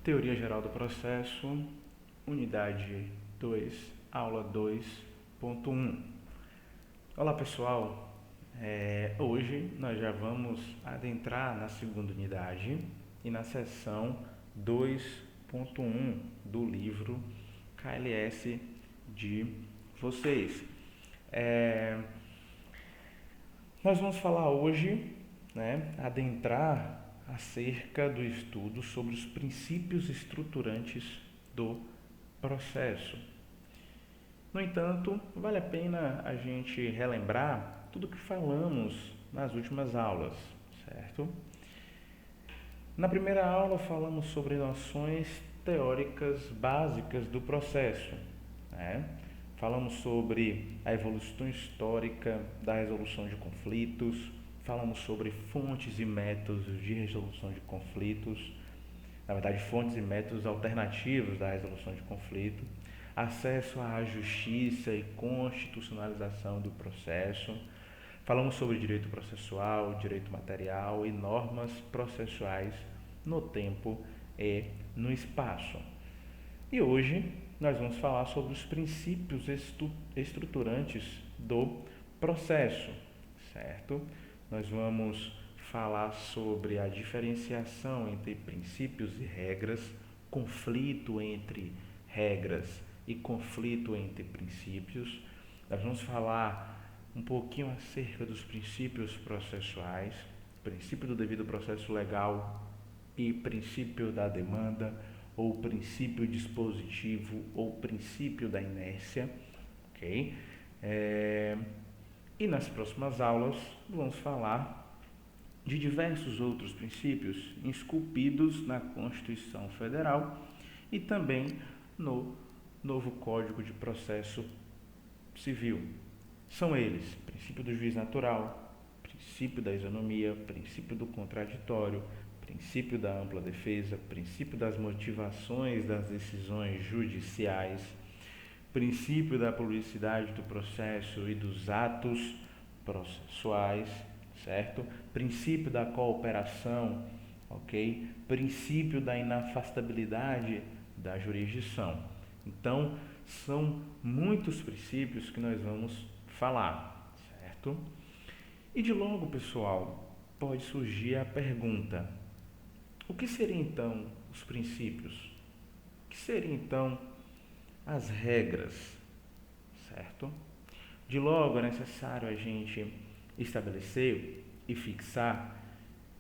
Teoria Geral do Processo, Unidade 2, Aula 2.1. Olá pessoal, hoje nós já vamos adentrar na segunda unidade e na seção 2.1 do livro KLS de vocês. Nós vamos falar hoje, adentrar acerca do estudo sobre os princípios estruturantes do processo. No entanto, vale a pena a gente relembrar tudo o que falamos nas últimas aulas, certo? Na primeira aula falamos sobre noções teóricas básicas do processo, Falamos sobre a evolução histórica da resolução de conflitos, falamos sobre fontes e métodos de resolução de conflitos, na verdade, fontes e métodos alternativos da resolução de conflito, acesso à justiça e constitucionalização do processo. Falamos sobre direito processual, direito material e normas processuais no tempo e no espaço. E hoje nós vamos falar sobre os princípios estruturantes do processo, certo? Nós vamos falar sobre a diferenciação entre princípios e regras, conflito entre regras e conflito entre princípios. Nós vamos falar um pouquinho acerca dos princípios processuais, princípio do devido processo legal e princípio da demanda, ou princípio dispositivo, ou princípio da inércia, ok? E nas próximas aulas vamos falar de diversos outros princípios esculpidos na Constituição Federal e também no novo Código de Processo Civil. São eles: princípio do juiz natural, princípio da isonomia, princípio do contraditório, princípio da ampla defesa, princípio das motivações das decisões judiciais, princípio da publicidade do processo e dos atos processuais, certo? Princípio da cooperação, ok? Princípio da inafastabilidade da jurisdição. Então, são muitos princípios que nós vamos falar, certo? E de logo, pessoal, pode surgir a pergunta: o que seriam então os princípios? O que seriam então as regras, certo? De logo é necessário a gente estabelecer e fixar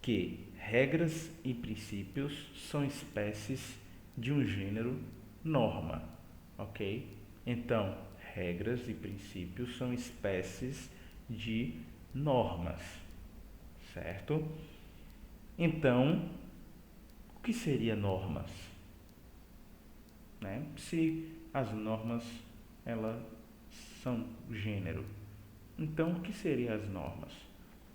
que regras e princípios são espécies de um gênero norma, ok? Então, regras e princípios são espécies de normas, certo? Então, o que seria normas? Se as normas, elas são gênero. Então, o que seriam as normas?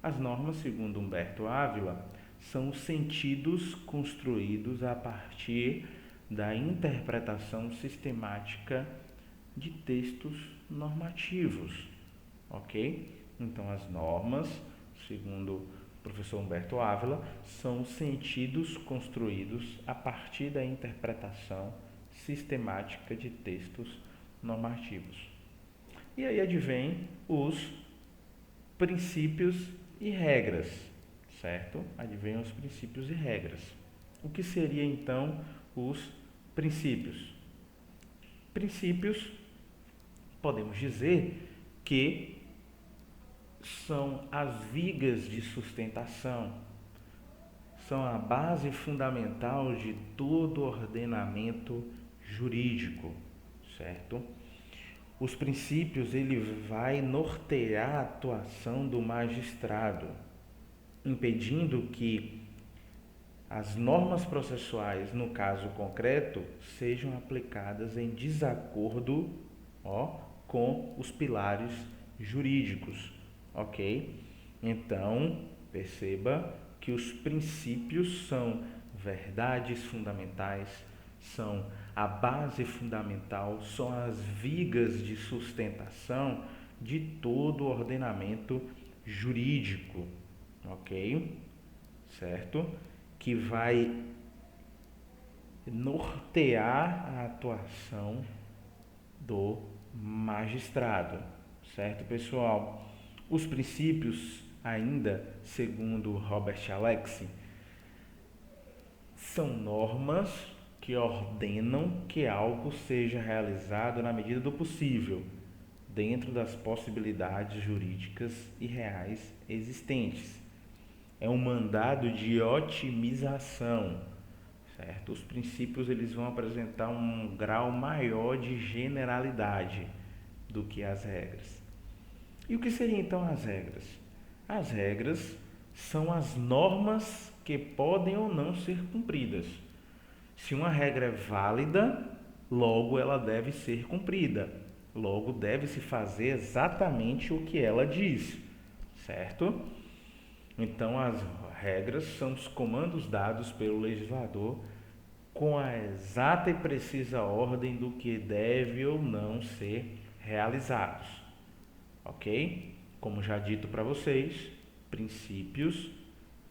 As normas, segundo Humberto Ávila, são os sentidos construídos a partir da interpretação sistemática de textos normativos, ok? Então, as normas, segundo o professor Humberto Ávila, são os sentidos construídos a partir da interpretação sistemática de textos normativos. E aí advém os princípios e regras, certo? Advêm os princípios e regras. O que seriam então os princípios? Princípios, podemos dizer que são as vigas de sustentação, são a base fundamental de todo ordenamento jurídico, certo? Os princípios, ele vai nortear a atuação do magistrado, impedindo que as normas processuais, no caso concreto, sejam aplicadas em desacordo com os pilares jurídicos, ok? Então, perceba que os princípios são verdades fundamentais, são a base fundamental, são as vigas de sustentação de todo o ordenamento jurídico, ok? Certo? Que vai nortear a atuação do magistrado, certo, pessoal? Os princípios, ainda segundo Robert Alexy, são normas que ordenam que algo seja realizado na medida do possível, dentro das possibilidades jurídicas e reais existentes. É um mandado de otimização, certo? Os princípios eles vão apresentar um grau maior de generalidade do que as regras. E o que seriam então as regras? As regras são as normas que podem ou não ser cumpridas. Se uma regra é válida, logo ela deve ser cumprida. Logo deve-se fazer exatamente o que ela diz, certo? Então as regras são os comandos dados pelo legislador com a exata e precisa ordem do que deve ou não ser realizados, ok? Como já dito para vocês, princípios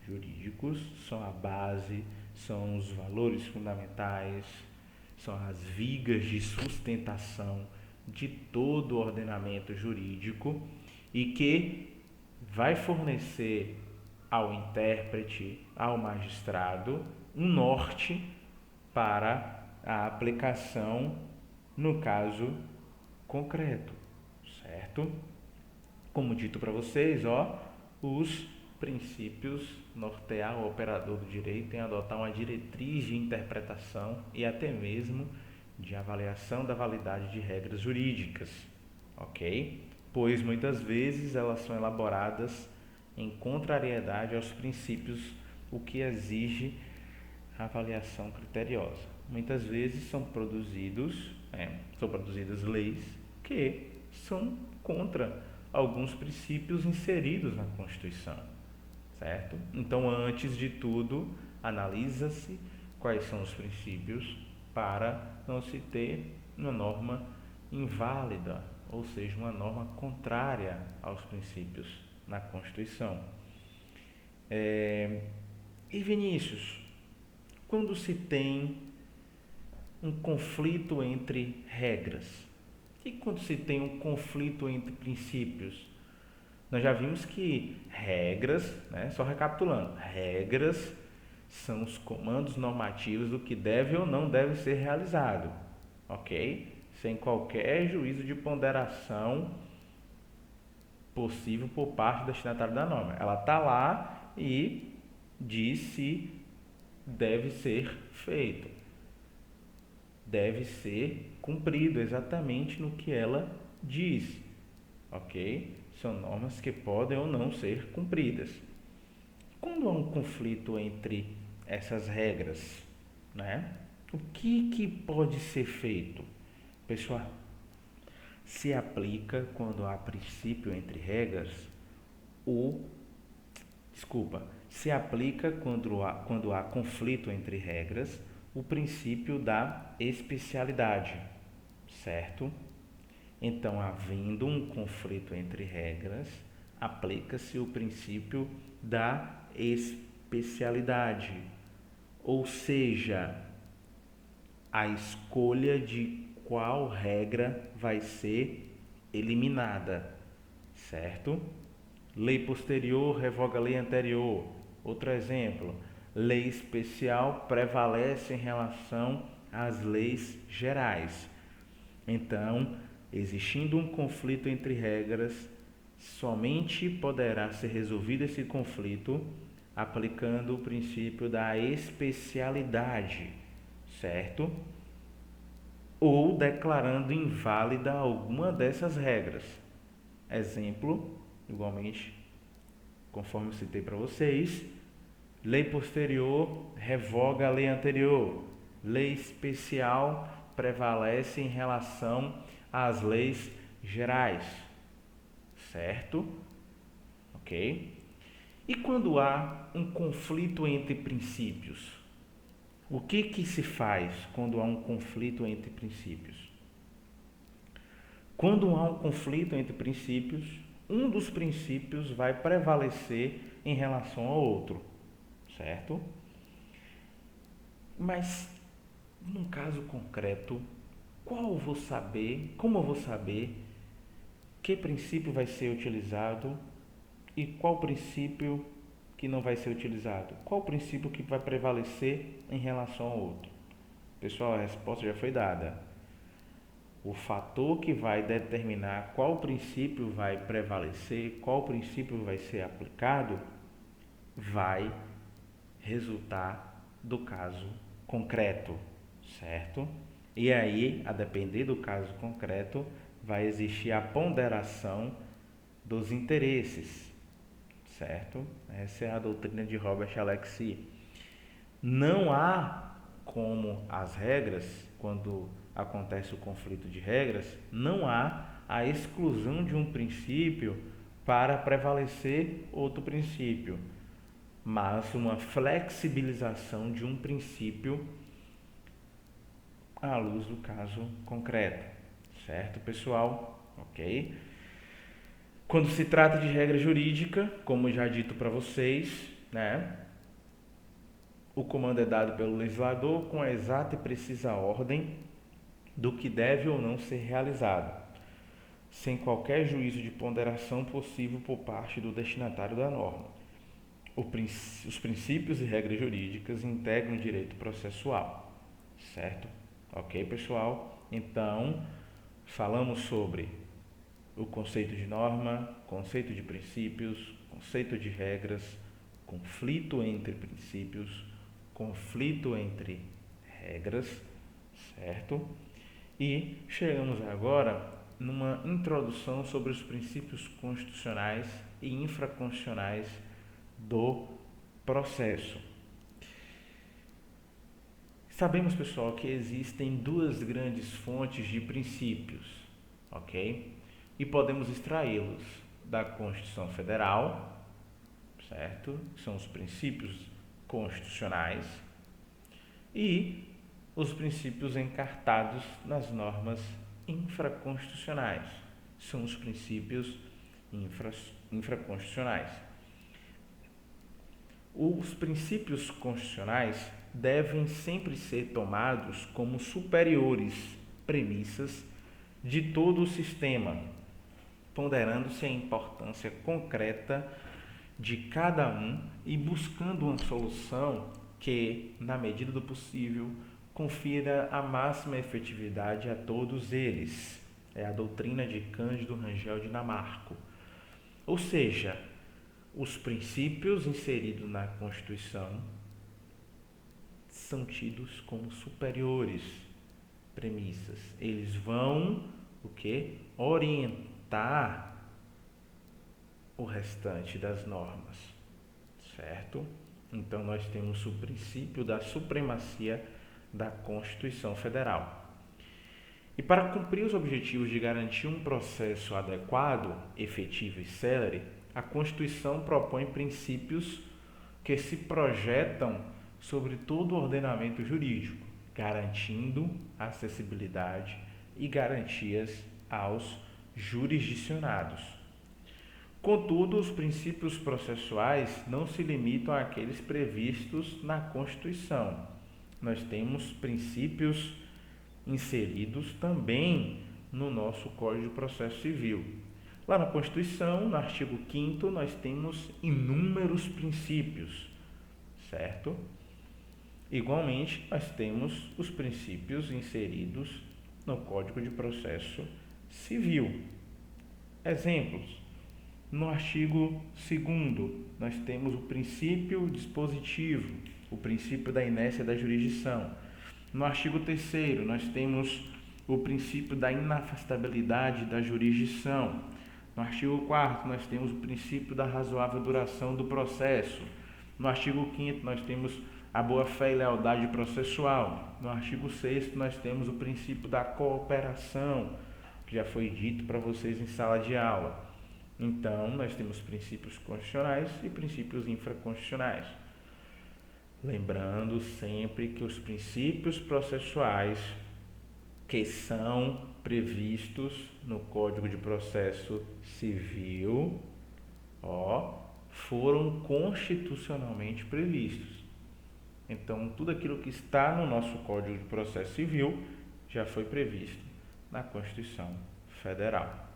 jurídicos são a base, são os valores fundamentais, são as vigas de sustentação de todo o ordenamento jurídico e que vai fornecer ao intérprete, ao magistrado, um norte para a aplicação no caso concreto, certo? Como dito para vocês, os princípios nortear o operador do direito em adotar uma diretriz de interpretação e até mesmo de avaliação da validade de regras jurídicas, ok? Pois muitas vezes elas são elaboradas em contrariedade aos princípios, o que exige avaliação criteriosa. Muitas vezes são produzidas leis que são contra alguns princípios inseridos na Constituição, certo? Então, antes de tudo, analisa-se quais são os princípios para não se ter uma norma inválida, ou seja, uma norma contrária aos princípios na Constituição. E Vinícius, quando se tem um conflito entre regras e quando se tem um conflito entre princípios, nós já vimos que regras, só recapitulando, regras são os comandos normativos do que deve ou não deve ser realizado, ok? Sem qualquer juízo de ponderação possível por parte do destinatário da norma. Ela está lá e diz se deve ser feito, deve ser cumprido exatamente no que ela diz, ok? São normas que podem ou não ser cumpridas. Quando há um conflito entre essas regras, o que pode ser feito? Pessoal, se aplica quando há princípio entre regras se aplica quando há conflito entre regras o princípio da especialidade, certo? Então, havendo um conflito entre regras, aplica-se o princípio da especialidade, ou seja, a escolha de qual regra vai ser eliminada, certo? Lei posterior revoga a lei anterior. Outro exemplo, lei especial prevalece em relação às leis gerais. Então, existindo um conflito entre regras, somente poderá ser resolvido esse conflito aplicando o princípio da especialidade, certo? Ou declarando inválida alguma dessas regras. Exemplo, igualmente, conforme eu citei para vocês, lei posterior revoga a lei anterior. Lei especial prevalece em relação às leis gerais, certo? Ok? E quando há um conflito entre princípios? O que se faz quando há um conflito entre princípios? Quando há um conflito entre princípios, um dos princípios vai prevalecer em relação ao outro, certo? Mas num caso concreto, como eu vou saber que princípio vai ser utilizado e qual princípio que não vai ser utilizado? Qual princípio que vai prevalecer em relação ao outro? Pessoal, a resposta já foi dada. O fator que vai determinar qual princípio vai prevalecer, qual princípio vai ser aplicado, vai resultar do caso concreto, certo? E aí, a depender do caso concreto, vai existir a ponderação dos interesses, certo? Essa é a doutrina de Robert Alexy. Não há como as regras, quando acontece o conflito de regras, não há a exclusão de um princípio para prevalecer outro princípio, mas uma flexibilização de um princípio à luz do caso concreto, certo, pessoal? Ok? Quando se trata de regra jurídica, como já dito para vocês, né, o comando é dado pelo legislador com a exata e precisa ordem do que deve ou não ser realizado, sem qualquer juízo de ponderação possível por parte do destinatário da norma. Os princípios e regras jurídicas integram o direito processual, certo? Ok, pessoal? Então, falamos sobre o conceito de norma, conceito de princípios, conceito de regras, conflito entre princípios, conflito entre regras, certo? E chegamos agora numa introdução sobre os princípios constitucionais e infraconstitucionais do processo. Sabemos, pessoal, que existem duas grandes fontes de princípios, ok? E podemos extraí-los da Constituição Federal, certo? Que são os princípios constitucionais, e os princípios encartados nas normas infraconstitucionais, são os princípios infraconstitucionais. Os princípios constitucionais devem sempre ser tomados como superiores premissas de todo o sistema, ponderando-se a importância concreta de cada um e buscando uma solução que, na medida do possível, confira a máxima efetividade a todos eles. É a doutrina de Cândido Rangel de Lamarck. Ou seja, os princípios inseridos na Constituição são tidos como superiores premissas. Eles vão orientar o restante das normas, certo? Então nós temos o princípio da supremacia da Constituição Federal. E para cumprir os objetivos de garantir um processo adequado, efetivo e célere, a Constituição propõe princípios que se projetam sobre todo o ordenamento jurídico, garantindo acessibilidade e garantias aos jurisdicionados. Contudo, os princípios processuais não se limitam àqueles previstos na Constituição. Nós temos princípios inseridos também no nosso Código de Processo Civil. Lá na Constituição, no artigo 5º, nós temos inúmeros princípios, certo? Igualmente, nós temos os princípios inseridos no Código de Processo Civil. Exemplos: no artigo 2º, nós temos o princípio dispositivo, o princípio da inércia da jurisdição. No artigo 3º, nós temos o princípio da inafastabilidade da jurisdição. No artigo 4º, nós temos o princípio da razoável duração do processo. No artigo 5º, nós temos a boa-fé e lealdade processual. No artigo 6º, nós temos o princípio da cooperação, que já foi dito para vocês em sala de aula. Então, nós temos princípios constitucionais e princípios infraconstitucionais. Lembrando sempre que os princípios processuais que são previstos no Código de Processo Civil, foram constitucionalmente previstos. Então, tudo aquilo que está no nosso Código de Processo Civil já foi previsto na Constituição Federal.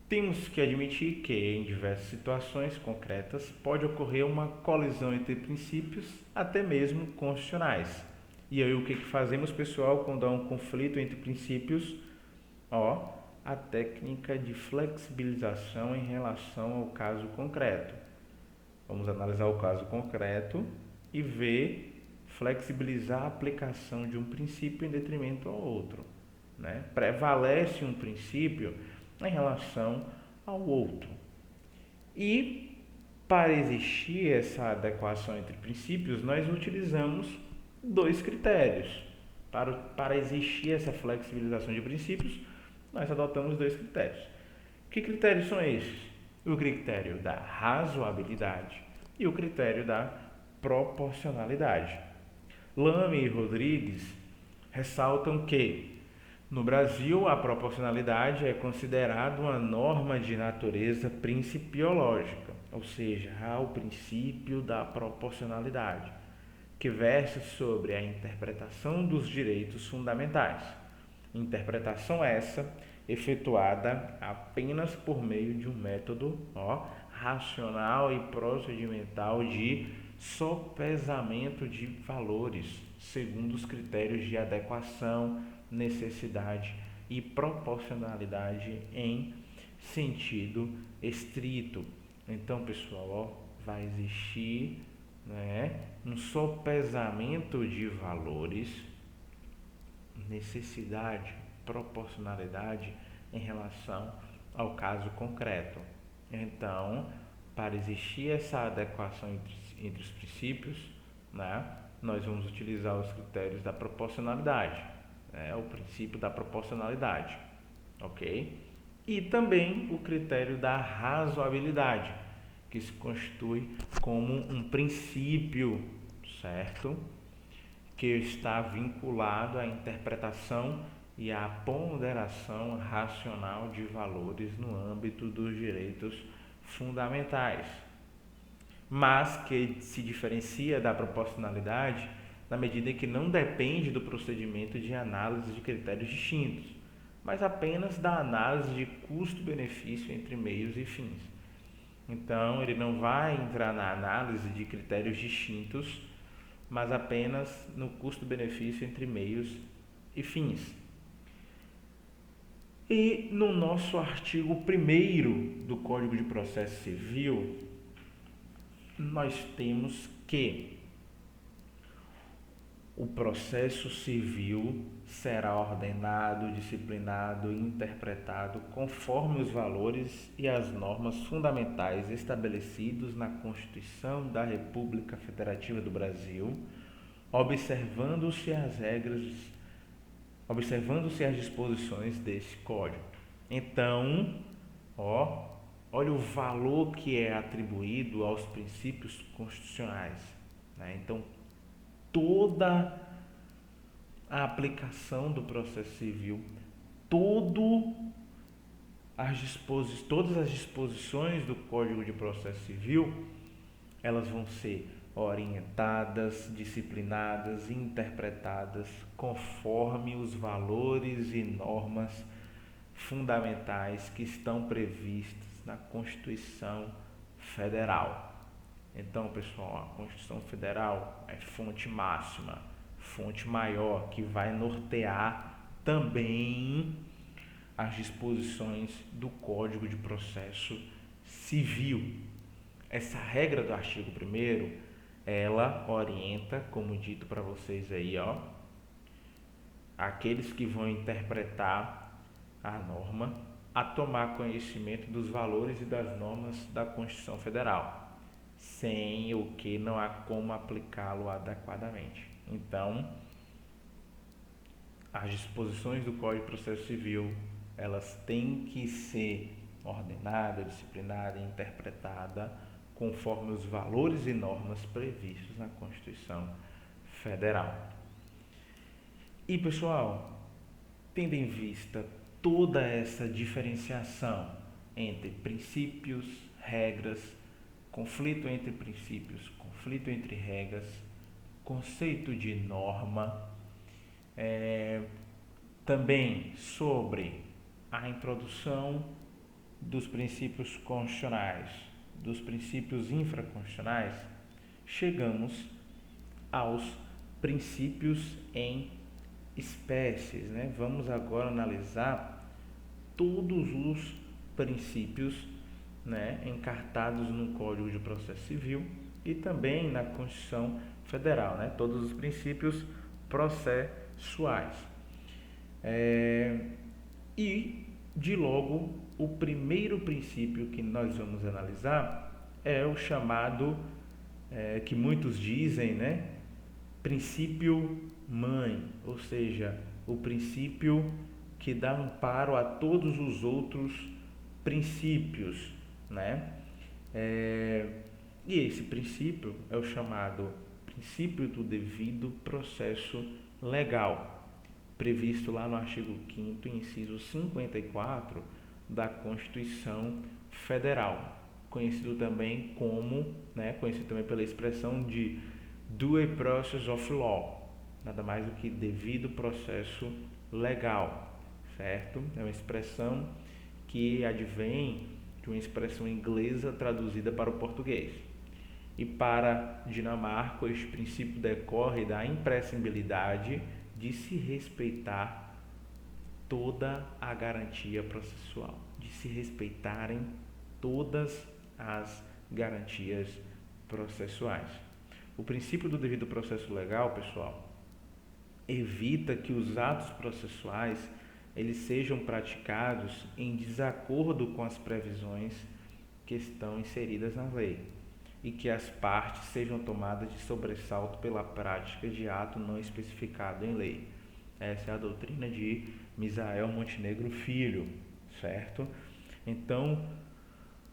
Temos que admitir que, em diversas situações concretas, pode ocorrer uma colisão entre princípios, até mesmo constitucionais. E aí, o que fazemos, pessoal, quando há um conflito entre princípios? A técnica de flexibilização em relação ao caso concreto. Vamos analisar o caso concreto e ver, flexibilizar a aplicação de um princípio em detrimento ao outro. Né? Prevalece um princípio em relação ao outro. E para existir essa adequação entre princípios, nós utilizamos dois critérios. Para existir essa flexibilização de princípios, nós adotamos dois critérios. Que critérios são esses? O critério da razoabilidade e o critério da proporcionalidade. Lame e Rodrigues ressaltam que, no Brasil, a proporcionalidade é considerada uma norma de natureza principiológica, ou seja, há o princípio da proporcionalidade, que versa sobre a interpretação dos direitos fundamentais. Interpretação essa efetuada apenas por meio de um método racional e procedimental de sopesamento de valores, segundo os critérios de adequação, necessidade e proporcionalidade em sentido estrito. Então, pessoal, vai existir, um sopesamento de valores, necessidade, proporcionalidade em relação ao caso concreto. Então, para existir essa adequação entre os princípios, nós vamos utilizar os critérios da proporcionalidade, o princípio da proporcionalidade, ok? E também o critério da razoabilidade, que se constitui como um princípio, certo? Que está vinculado à interpretação e à ponderação racional de valores no âmbito dos direitos fundamentais, mas que se diferencia da proporcionalidade na medida que não depende do procedimento de análise de critérios distintos, mas apenas da análise de custo-benefício entre meios e fins. Então, ele não vai entrar na análise de critérios distintos, mas apenas no custo-benefício entre meios e fins. E no nosso artigo 1º do Código de Processo Civil, nós temos que o processo civil será ordenado, disciplinado e interpretado conforme os valores e as normas fundamentais estabelecidos na Constituição da República Federativa do Brasil, observando-se as disposições desse código. Então, olha o valor que é atribuído aos princípios constitucionais. Então, toda a aplicação do processo civil, todas as disposições do Código de Processo Civil, elas vão ser orientadas, disciplinadas e interpretadas conforme os valores e normas fundamentais que estão previstos na Constituição Federal. Então, pessoal, a Constituição Federal é fonte máxima, fonte maior, que vai nortear também as disposições do Código de Processo Civil. Essa regra do artigo 1º, ela orienta, como dito para vocês aí, aqueles que vão interpretar a norma a tomar conhecimento dos valores e das normas da Constituição Federal, sem o que não há como aplicá-lo adequadamente. Então, as disposições do Código de Processo Civil, elas têm que ser ordenadas, disciplinadas e interpretadas conforme os valores e normas previstos na Constituição Federal. E, pessoal, tendo em vista toda essa diferenciação entre princípios, regras, conflito entre princípios, conflito entre regras, conceito de norma, também sobre a introdução dos princípios constitucionais, dos princípios infraconstitucionais, chegamos aos princípios em espécies, né? Vamos agora analisar todos os princípios, né, encartados no Código de Processo Civil e também na Constituição Federal, né? Todos os princípios processuais. E, de logo, o primeiro princípio que nós vamos analisar é o chamado, que muitos dizem, né, princípio mãe, ou seja, o princípio que dá amparo a todos os outros princípios, né? E esse princípio é o chamado princípio do devido processo legal, previsto lá no artigo 5º, inciso 54 da Constituição Federal, conhecido também pela expressão de due process of law, nada mais do que devido processo legal, certo? É uma expressão que advém de uma expressão inglesa traduzida para o português. E para Dinamarca, este princípio decorre da imprescindibilidade de se respeitar toda a garantia processual, de se respeitarem todas as garantias processuais. O princípio do devido processo legal, pessoal, evita que os atos processuais eles sejam praticados em desacordo com as previsões que estão inseridas na lei e que as partes sejam tomadas de sobressalto pela prática de ato não especificado em lei. Essa é a doutrina de Misael Montenegro Filho, certo? Então,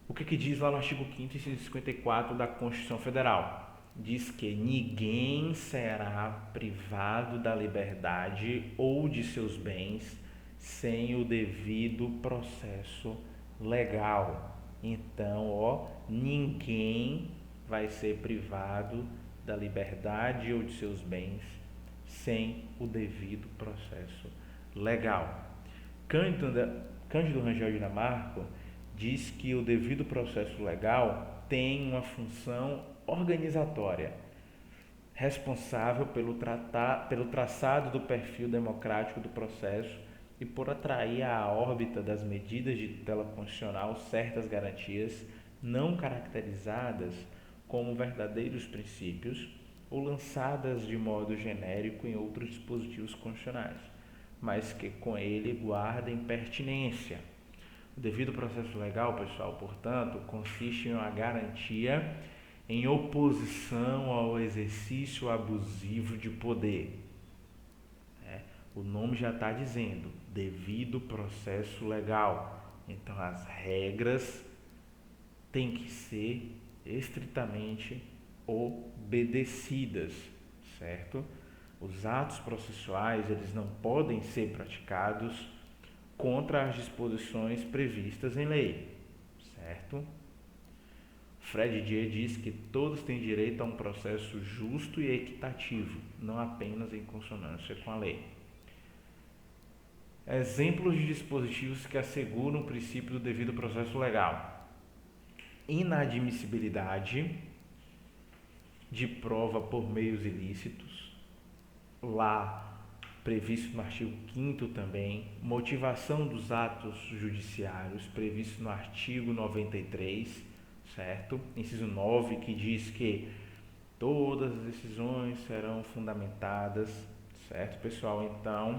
o que diz lá no artigo 5º, inciso 54 da Constituição Federal? Diz que ninguém será privado da liberdade ou de seus bens sem o devido processo legal. Então, ninguém vai ser privado da liberdade ou de seus bens sem o devido processo legal. Cândido Rangel Dinamarca diz que o devido processo legal tem uma função organizatória, responsável pelo traçado do perfil democrático do processo e por atrair à órbita das medidas de tutela constitucional certas garantias não caracterizadas como verdadeiros princípios ou lançadas de modo genérico em outros dispositivos constitucionais, mas que com ele guardem pertinência. O devido processo legal, pessoal, portanto, consiste em uma garantia em oposição ao exercício abusivo de poder. O nome já está dizendo, devido processo legal. Então, as regras têm que ser estritamente obedecidas, certo? Os atos processuais, eles não podem ser praticados contra as disposições previstas em lei, certo? Fred Dier diz que todos têm direito a um processo justo e equitativo, não apenas em consonância com a lei. Exemplos de dispositivos que asseguram o princípio do devido processo legal: inadmissibilidade de prova por meios ilícitos, lá previsto no artigo 5º também, motivação dos atos judiciários, previsto no artigo 93, certo? Inciso 9, que diz que todas as decisões serão fundamentadas, certo, pessoal? Então,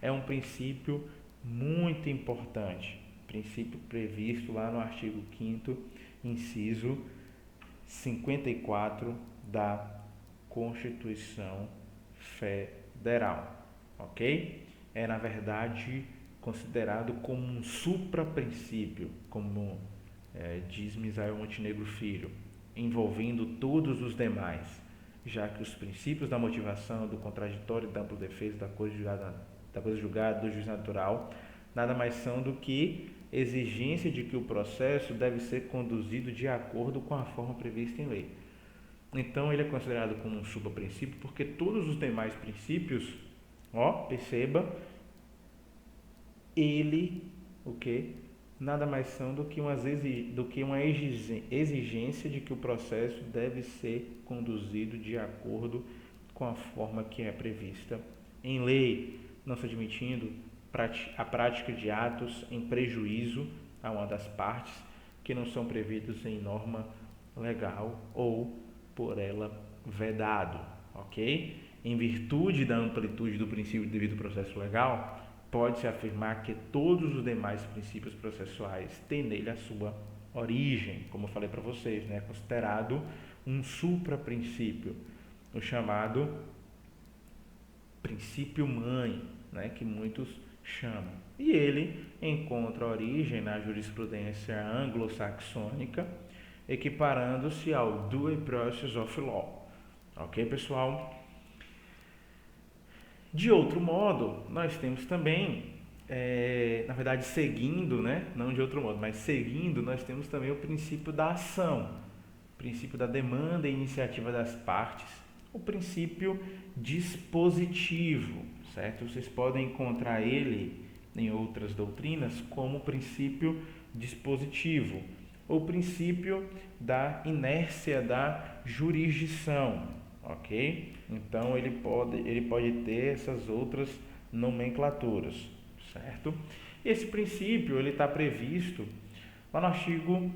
é um princípio muito importante, princípio previsto lá no artigo 5º, inciso 54 da Constituição Federal, ok? É, na verdade, considerado como um supraprincípio, como diz Misael Montenegro Filho, envolvendo todos os demais, já que os princípios da motivação, do contraditório, da ampla defesa, da coisa julgada, do juízo natural, nada mais são do que exigência de que o processo deve ser conduzido de acordo com a forma prevista em lei. Então ele é considerado como um supraprincípio porque todos os demais princípios, perceba, ele, o que? Nada mais são do que uma exigência de que o processo deve ser conduzido de acordo com a forma que é prevista em lei, não se admitindo a prática de atos em prejuízo a uma das partes que não são previstos em norma legal ou por ela vedado, ok? Em virtude da amplitude do princípio devido processo legal, pode-se afirmar que todos os demais princípios processuais têm nele a sua origem, como eu falei para vocês, né? Considerado um supraprincípio, o chamado princípio mãe, né? Que muitos chamam. E ele encontra origem na jurisprudência anglo-saxônica, equiparando-se ao due process of law. Ok, pessoal? De outro modo, nós temos também, na verdade, seguindo, né? Não de outro modo, mas seguindo, nós temos também o princípio da ação, o princípio da demanda e iniciativa das partes, o princípio dispositivo, certo? Vocês podem encontrar ele em outras doutrinas como princípio dispositivo, ou princípio da inércia da jurisdição, ok? Então ele pode ter essas outras nomenclaturas, certo? Esse princípio ele está previsto lá no artigo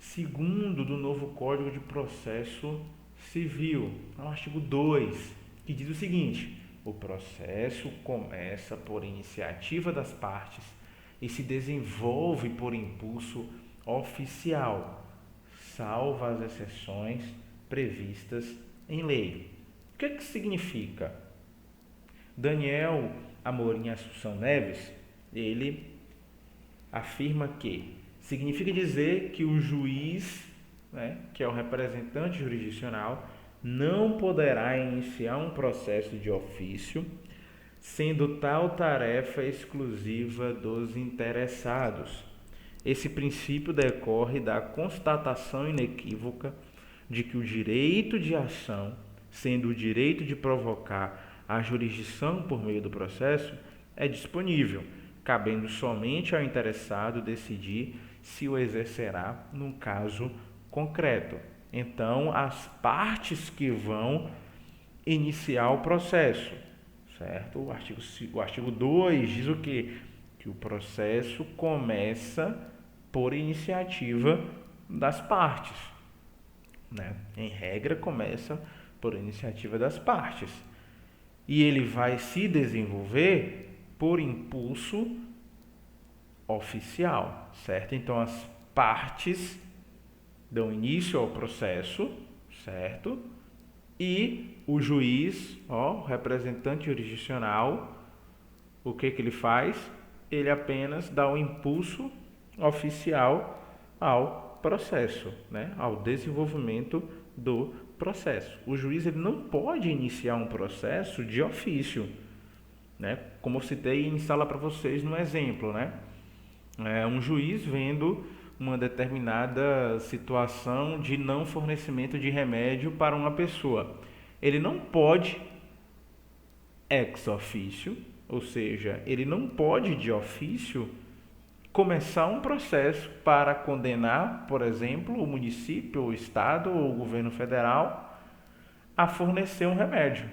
2º do novo Código de Processo Civil, no artigo 2, que diz o seguinte: o processo começa por iniciativa das partes e se desenvolve por impulso oficial, salvo as exceções previstas em lei. O que significa? Daniel Amorim Assunção Neves, ele afirma que significa dizer que o juiz, né, que é o representante jurisdicional, não poderá iniciar um processo de ofício, sendo tal tarefa exclusiva dos interessados. Esse princípio decorre da constatação inequívoca de que o direito de ação, sendo o direito de provocar a jurisdição por meio do processo, é disponível, cabendo somente ao interessado decidir se o exercerá num caso concreto. Então, as partes que vão iniciar o processo, certo? O artigo 2 diz o quê? Que o processo começa por iniciativa das partes, né? Em regra, começa por iniciativa das partes. E ele vai se desenvolver por impulso oficial, certo? Então, as partes dão início ao processo, certo? E o juiz, o representante jurisdicional, o que ele faz? Ele apenas dá o impulso oficial ao processo, né? Ao desenvolvimento do processo. O juiz ele não pode iniciar um processo de ofício, né? Como eu citei em sala para vocês no exemplo, né? Um juiz vendo uma determinada situação de não fornecimento de remédio para uma pessoa. Ele não pode ex officio, ou seja, ele não pode de ofício começar um processo para condenar, por exemplo, o município, o estado ou o governo federal a fornecer um remédio.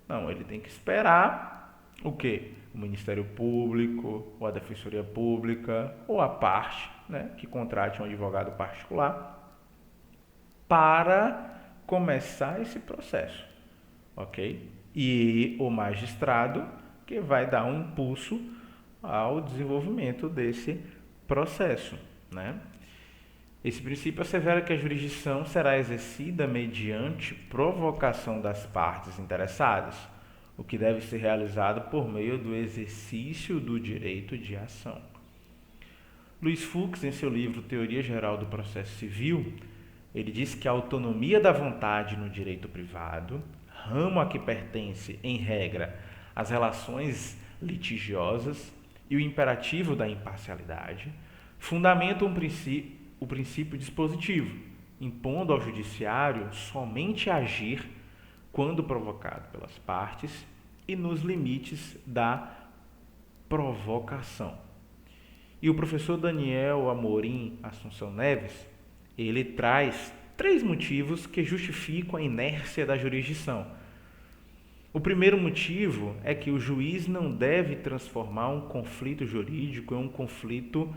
Não, ele tem que esperar o quê? O Ministério Público, ou a Defensoria Pública, ou a parte, né, que contrate um advogado particular para começar esse processo, ok? E o magistrado que vai dar um impulso ao desenvolvimento desse processo, né? Esse princípio assevera que a jurisdição será exercida mediante provocação das partes interessadas, o que deve ser realizado por meio do exercício do direito de ação. Luiz Fux, em seu livro Teoria Geral do Processo Civil, ele diz que a autonomia da vontade no direito privado, ramo a que pertence, em regra, as relações litigiosas e o imperativo da imparcialidade, fundamentam o princípio dispositivo, impondo ao judiciário somente agir quando provocado pelas partes e nos limites da provocação. E o professor Daniel Amorim Assunção Neves, ele traz 3 motivos que justificam a inércia da jurisdição. O primeiro motivo é que o juiz não deve transformar um conflito jurídico em um conflito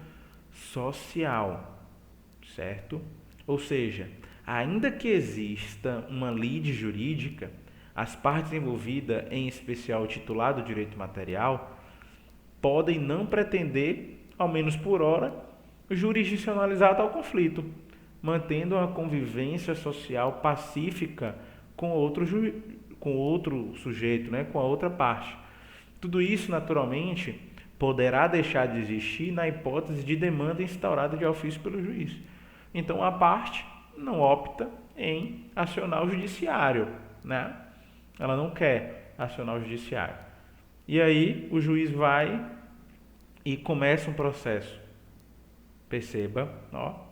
social, certo? Ou seja, ainda que exista uma lide jurídica, as partes envolvidas, em especial o titular do direito material, podem não pretender, ao menos por hora, jurisdicionalizar tal conflito, mantendo uma convivência social pacífica com outro sujeito, né, com a outra parte. Tudo isso, naturalmente, poderá deixar de existir na hipótese de demanda instaurada de ofício pelo juiz. Então, a parte não opta em acionar o judiciário, né? Ela não quer acionar o judiciário. E aí, o juiz vai e começa um processo. Perceba, ó,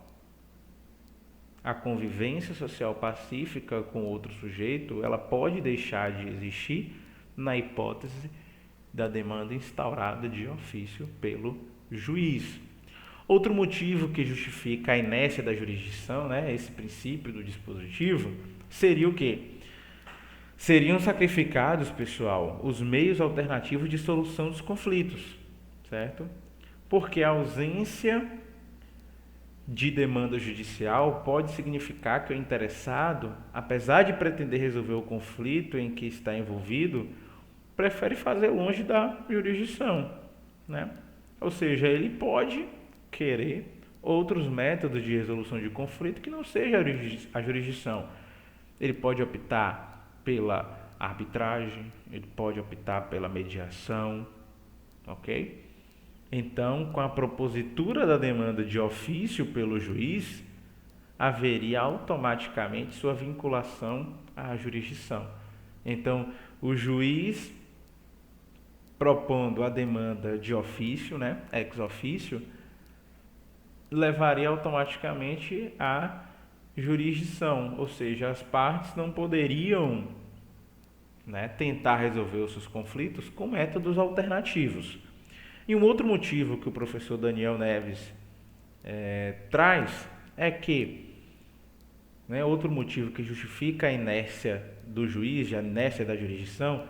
a convivência social pacífica com outro sujeito, ela pode deixar de existir na hipótese da demanda instaurada de ofício pelo juiz. Outro motivo que justifica a inércia da jurisdição, né, esse princípio do dispositivo, seria o quê? Seriam sacrificados, pessoal, os meios alternativos de solução dos conflitos, certo? Porque a ausência de demanda judicial pode significar que o interessado, apesar de pretender resolver o conflito em que está envolvido, prefere fazer longe da jurisdição, né? Ou seja, ele pode querer outros métodos de resolução de conflito que não seja a jurisdição. Ele pode optar pela arbitragem, ele pode optar pela mediação, ok? Então, com a propositura da demanda de ofício pelo juiz, haveria automaticamente sua vinculação à jurisdição. Então, o juiz propondo a demanda de ofício, né, ex officio, levaria automaticamente à jurisdição, ou seja, as partes não poderiam, né, tentar resolver os seus conflitos com métodos alternativos. E um outro motivo que o professor Daniel Neves traz é que, né, outro motivo que justifica a inércia do juiz, a inércia da jurisdição,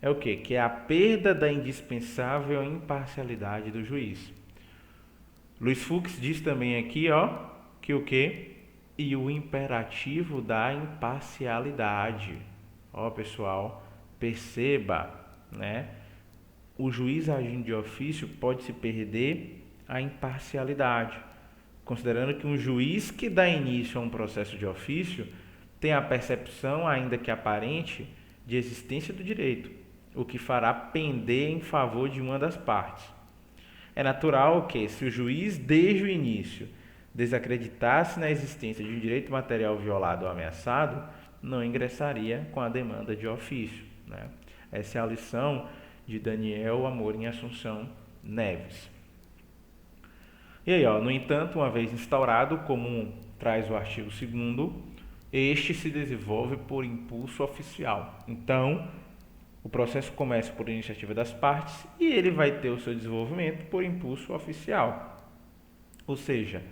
é o quê? Que é a perda da indispensável imparcialidade do juiz. Luiz Fux diz também aqui, ó, que o quê? E o imperativo da imparcialidade. Ó, pessoal, perceba, né? O juiz agindo de ofício pode se perder a imparcialidade, considerando que um juiz que dá início a um processo de ofício tem a percepção, ainda que aparente, de existência do direito, o que fará pender em favor de uma das partes. É natural que, se o juiz, desde o início, desacreditasse na existência de um direito material violado ou ameaçado, não ingressaria com a demanda de ofício, né? Essa é a lição de Daniel Amorim Assunção Neves. E aí, ó, no entanto, uma vez instaurado, como traz o artigo 2º, este se desenvolve por impulso oficial. Então, o processo começa por iniciativa das partes e ele vai ter o seu desenvolvimento por impulso oficial. Ou seja,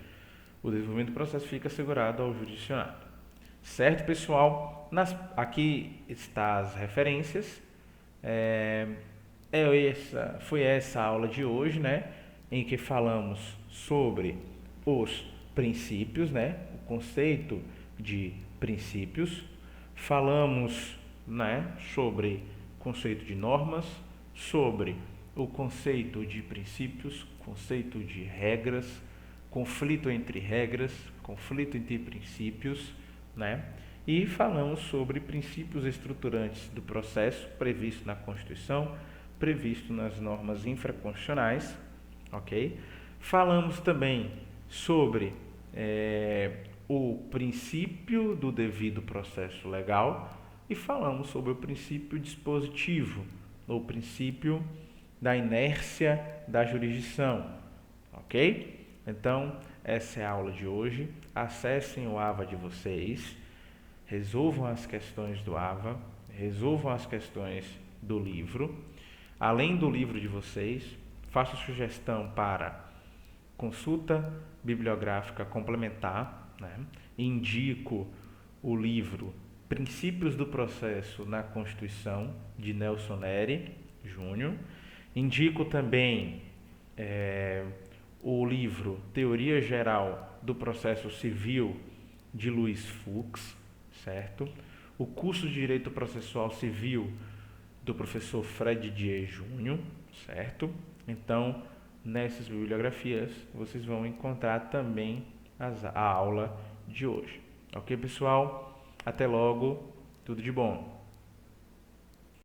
o desenvolvimento do processo fica assegurado ao jurisdicionado. Certo, pessoal? Aqui estão as referências. Foi essa a aula de hoje, né, em que falamos sobre os princípios, né, o conceito de princípios, falamos, né, sobre o conceito de normas, sobre o conceito de princípios, conceito de regras, conflito entre regras, conflito entre princípios, né? E falamos sobre princípios estruturantes do processo previsto na Constituição, previsto nas normas infraconstitucionais, ok? Falamos também sobre o princípio do devido processo legal e falamos sobre o princípio dispositivo, ou princípio da inércia da jurisdição, ok? Então, essa é a aula de hoje. Acessem o AVA de vocês, resolvam as questões do AVA, resolvam as questões do livro. Além do livro de vocês, faço sugestão para consulta bibliográfica complementar, né? Indico o livro Princípios do Processo na Constituição, de Nelson Neri Júnior. Indico também o livro Teoria Geral do Processo Civil, de Luiz Fux, certo? O curso de Direito Processual Civil, do professor Fred Dier Júnior, certo? Então, nessas bibliografias, vocês vão encontrar também a aula de hoje. Ok, pessoal? Até logo. Tudo de bom.